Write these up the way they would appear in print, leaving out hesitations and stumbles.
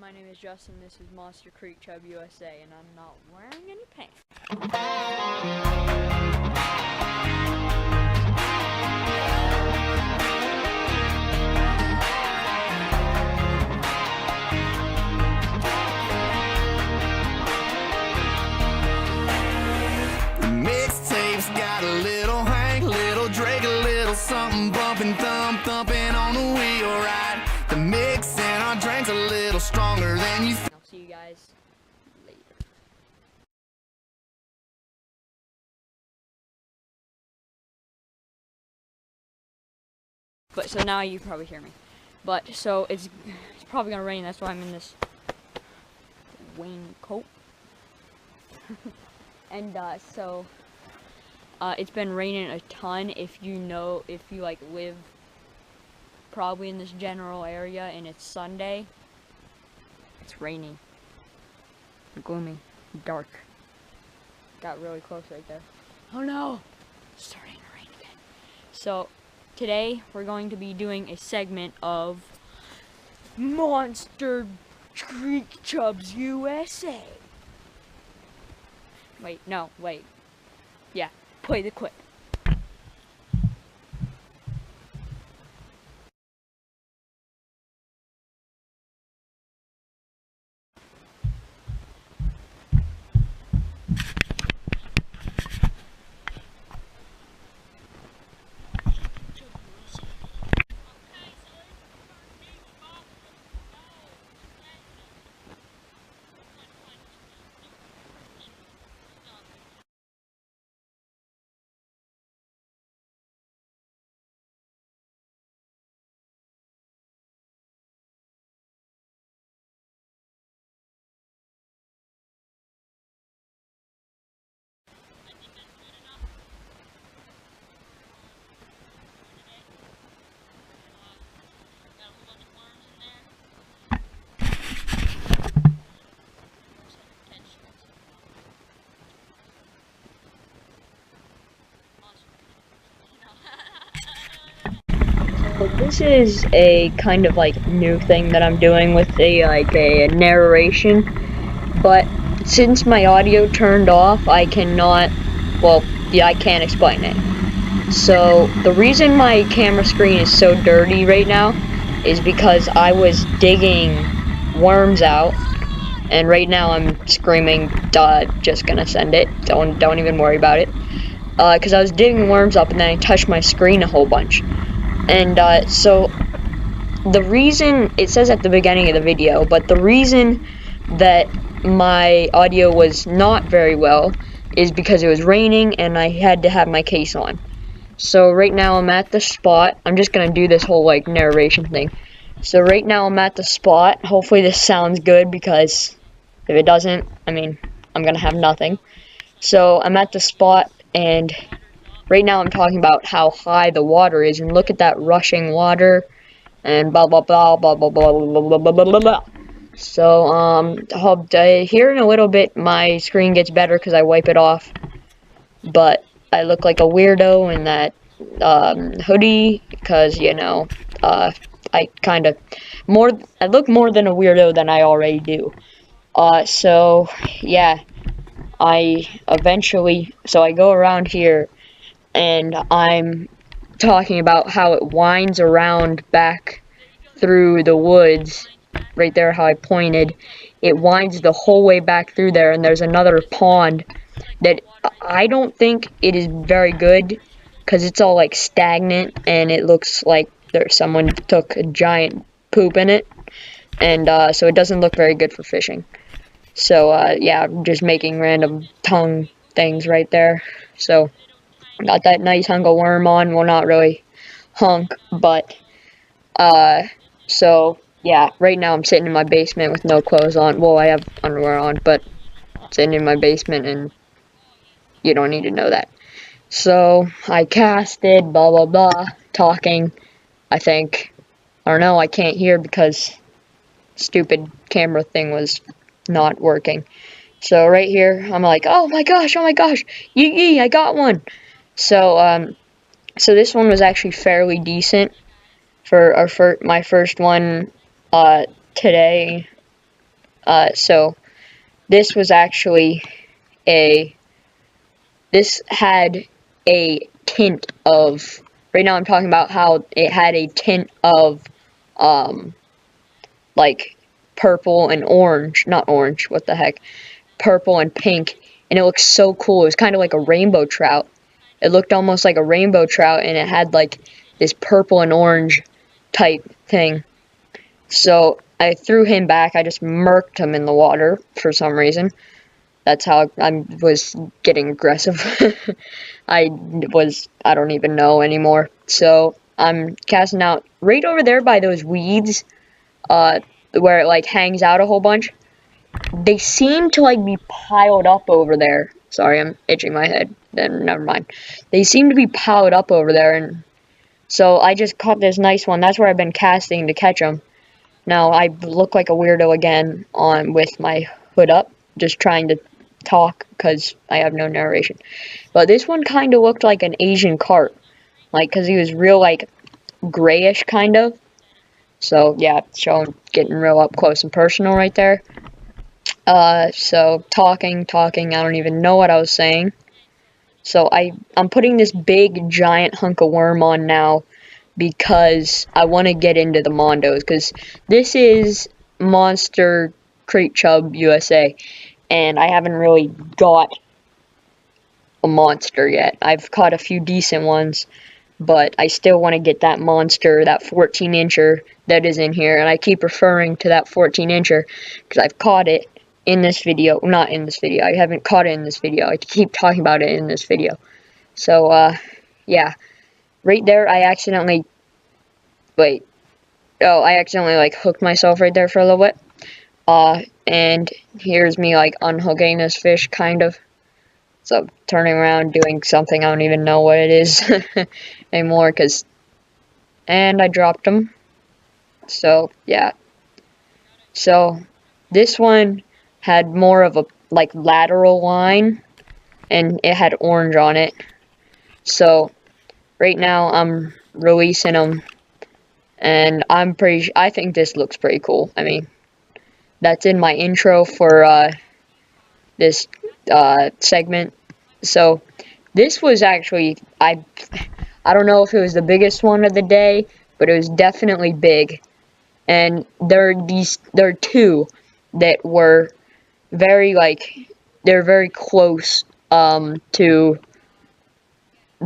My name is Justin, this is Monster Creek Chub U.S.A. and I'm not wearing any pants. Mixtapes got a little Hank, little Drake, a little something bumping, thumping on the wheel ride. The mix in our drinks a little stronger than you I'll see you guys later. But so now you probably hear me. But so it's probably gonna rain, that's why I'm in this raincoat. And it's been raining a ton. If you like live probably in this general area and it's Sunday, it's raining, gloomy, dark. Got really close right there. Oh no, it's starting to rain again. So today we're going to be doing a segment of Monster Creek Chubs USA. Wait. Yeah, play the clip. This is a kind of like new thing that I'm doing with a narration, but since my audio turned off, I can't explain it. So the reason my camera screen is so dirty right now is because I was digging worms out, and right now I'm screaming, just gonna send it, don't even worry about it, because I was digging worms up and then I touched my screen a whole bunch. And so the reason, it says at the beginning of the video, but the reason that my audio was not very well is because it was raining and I had to have my case on. So right now I'm at the spot. I'm just gonna do this whole like narration thing. So right now I'm at the spot. Hopefully this sounds good, because if it doesn't, I mean, I'm gonna have nothing. So I'm at the spot, and right now I'm talking about how high the water is, and look at that rushing water, and blah blah blah blah blah blah blah blah blah blah blah. So hope here in a little bit my screen gets better because I wipe it off. But I look like a weirdo in that hoodie because I look more than a weirdo than I already do. So yeah, I go around here and I'm talking about how it winds around back through the woods, right there how I pointed. It winds the whole way back through there, and there's another pond that I don't think it is very good, because it's all like stagnant, and it looks like someone took a giant poop in it, and so it doesn't look very good for fishing. So yeah, I'm just making random tongue things right there. So got that nice hunk of worm on. Well, not really hunk, but so yeah, right now I'm sitting in my basement with no clothes on. Well, I have underwear on, but sitting in my basement, and you don't need to know that. So I casted, blah blah blah, talking. I think, I don't know, I can't hear because stupid camera thing was not working. So right here, I'm like, oh my gosh, yee, I got one. So so this one was actually fairly decent for my first one today. So this was actually this had a tint of, right now I'm talking about how it had a tint of, like, purple and orange, not orange, what the heck, purple and pink, and it looks so cool. It was kind of like a rainbow trout. It looked almost like a rainbow trout, and it had, like, this purple and orange type thing. So I threw him back. I just murked him in the water for some reason. That's how I was getting aggressive. I don't even know anymore. So I'm casting out right over there by those weeds, where it like hangs out a whole bunch. They seem to like be piled up over there. Sorry, I'm itching my head. Then never mind. They seem to be piled up over there, and so I just caught this nice one. That's where I've been casting to catch them. Now I look like a weirdo again on with my hood up, just trying to talk because I have no narration. But this one kind of looked like an Asian carp, like because he was real like grayish kind of. So yeah, getting real up close and personal right there. So talking, I don't even know what I was saying. So I'm putting this big giant hunk of worm on now because I want to get into the Mondos, because this is Monster Creek Chub USA, and I haven't really got a monster yet. I've caught a few decent ones, but I still want to get that monster, that 14-incher that is in here, and I keep referring to that 14-incher because I've caught it in this video. Not in this video. I haven't caught it in this video. I keep talking about it in this video. So, yeah. Right there, I accidentally like hooked myself right there for a little bit. And here's me like unhooking this fish, kind of. So turning around, doing something, I don't even know what it is anymore, and I dropped him. So yeah. So this one had more of a like lateral line, and it had orange on it. So right now I'm releasing them, and I think this looks pretty cool. I mean, that's in my intro for this segment. So this was actually, I don't know if it was the biggest one of the day, but it was definitely big. And there are two that were they're very close to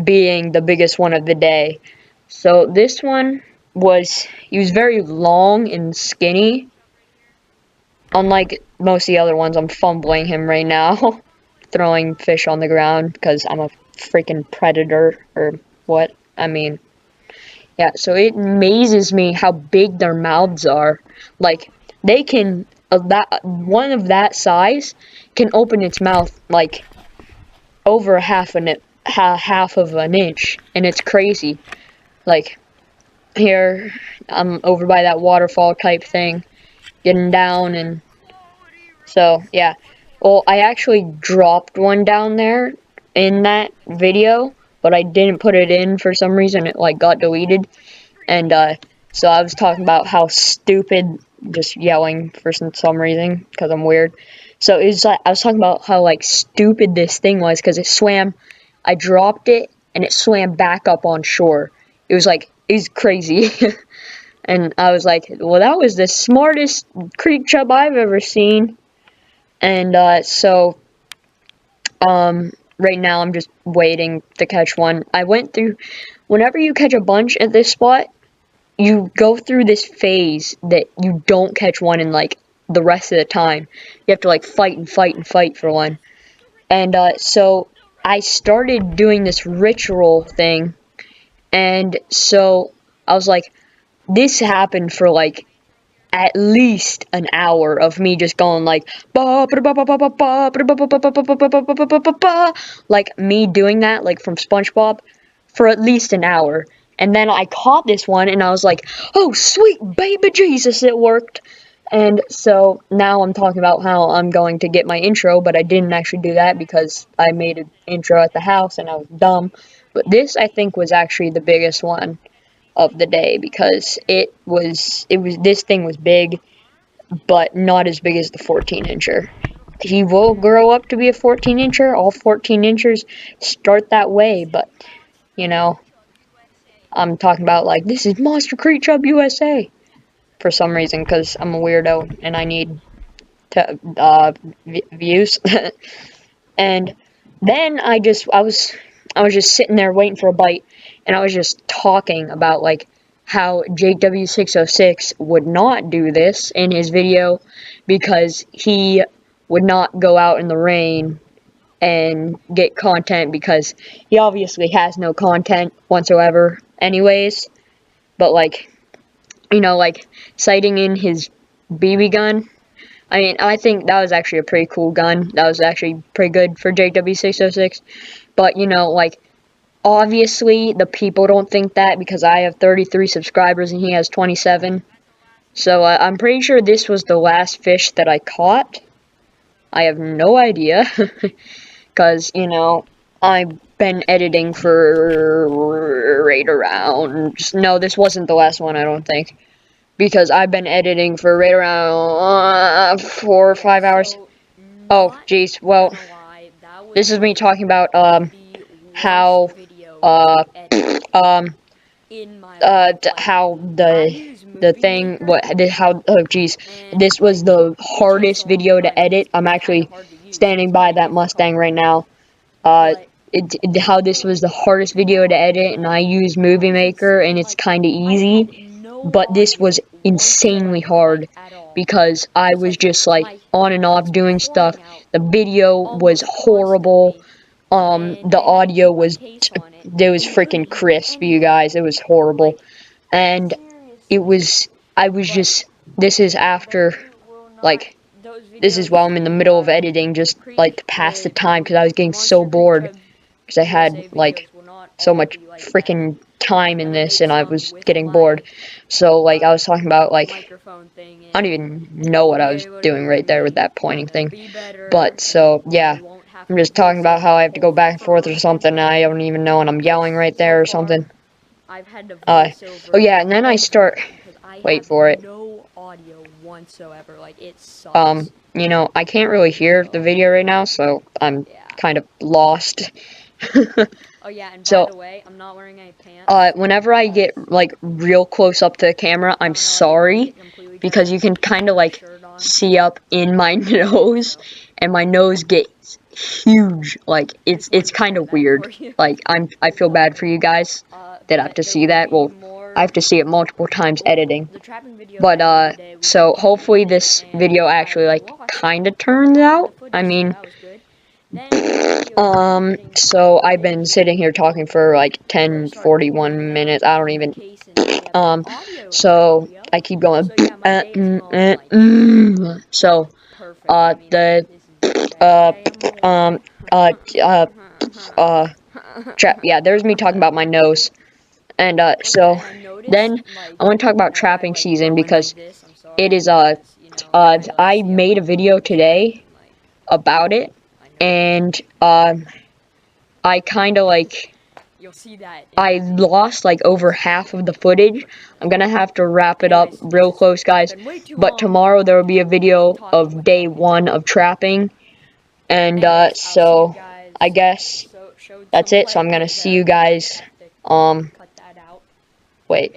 being the biggest one of the day. So this one he was very long and skinny. Unlike most of the other ones, I'm fumbling him right now, throwing fish on the ground because I'm a freaking predator, or what? I mean, yeah, so it amazes me how big their mouths are. Like, they can, one of that size can open its mouth like over half of an inch, and it's crazy. Like, here, I'm over by that waterfall type thing, getting down, and so, yeah. Well, I actually dropped one down there in that video, but I didn't put it in for some reason. It, like, got deleted. And, so I was talking about how stupid, just yelling for some reason, because I'm weird. So it was like, I was talking about how, like, stupid this thing was, because I dropped it, and it swam back up on shore. It was crazy. And I was like, well, that was the smartest creek chub I've ever seen. And, right now I'm just waiting to catch one. Whenever you catch a bunch at this spot, you go through this phase that you don't catch one in, like, the rest of the time. You have to, like, fight and fight and fight for one. And, so I started doing this ritual thing, and so I was like, this happened for, like, at least an hour of me just going like like me doing that like from SpongeBob for at least an hour. And then I caught this one and I was like, oh sweet baby Jesus, it worked. And so now I'm talking about how I'm going to get my intro, but I didn't actually do that because I made an intro at the house and I was dumb. But this I think was actually the biggest one of the day because this thing was big. but not as big as the 14-incher. He will grow up to be a 14-incher. All 14-inchers start that way, but, you know, I'm talking about, like, this is Monster Creak Chub USA for some reason, because I'm a weirdo and I need views. And then I was just sitting there waiting for a bite, and I was just talking about, like, how JW606 would not do this in his video because he would not go out in the rain and get content because he obviously has no content whatsoever anyways. But, like, like, sighting in his BB gun, I mean, I think that was actually a pretty cool gun. That was actually pretty good for JW606. But, like, obviously the people don't think that because I have 33 subscribers and he has 27. So I'm pretty sure this was the last fish that I caught. I have no idea. Because, I've been editing for right around... No, this wasn't the last one, I don't think. Because I've been editing for right around 4 or 5 hours. Oh, jeez. Well, this is me talking about how how the thing how oh jeez, this was the hardest video to edit. I'm actually standing by that Mustang right now. How this was the hardest video to edit, and I use Movie Maker, and it's kind of easy, but this was insanely hard because I was just, like, on and off doing stuff. The video was horrible. The audio was freaking crisp, you guys. It was horrible, and I was just, this is after, like, this is while I'm in the middle of editing, just, like, to pass the time, because I was getting so bored, because I had, like, so much freaking time in this, and I was getting bored. So, like, I was talking about, like, I don't even know what I was doing right there with that pointing thing. But, so, yeah, I'm just talking about how I have to go back and forth or something, and I don't even know, and I'm yelling right there or something. Oh yeah, and then I start, wait for it. No audio whatsoever, like, it sucks. I can't really hear the video right now, so I'm kind of lost. Oh yeah, and So, by the way, I'm not wearing any pants. Whenever I get, like, real close up to the camera, I'm sorry, because you can kind of, like, see up in my nose, and my nose gets huge. Like, it's kind of weird. Like, I feel bad for you guys that have to see that. Well, I have to see it multiple times editing. But, so hopefully this video actually, like, kind of turns out. I mean, so I've been sitting here talking for, like, 41 minutes. I don't even, so I keep going, so, yeah, there's me talking about my nose. And, so, then, I want to talk about trapping season, because it is, I made a video today about it, and, I kind of, like, I lost, like, over half of the footage. I'm gonna have to wrap it up real close, guys, but tomorrow there will be a video of day 1 of trapping, and, so, I guess that's it, so I'm gonna see you guys, wait.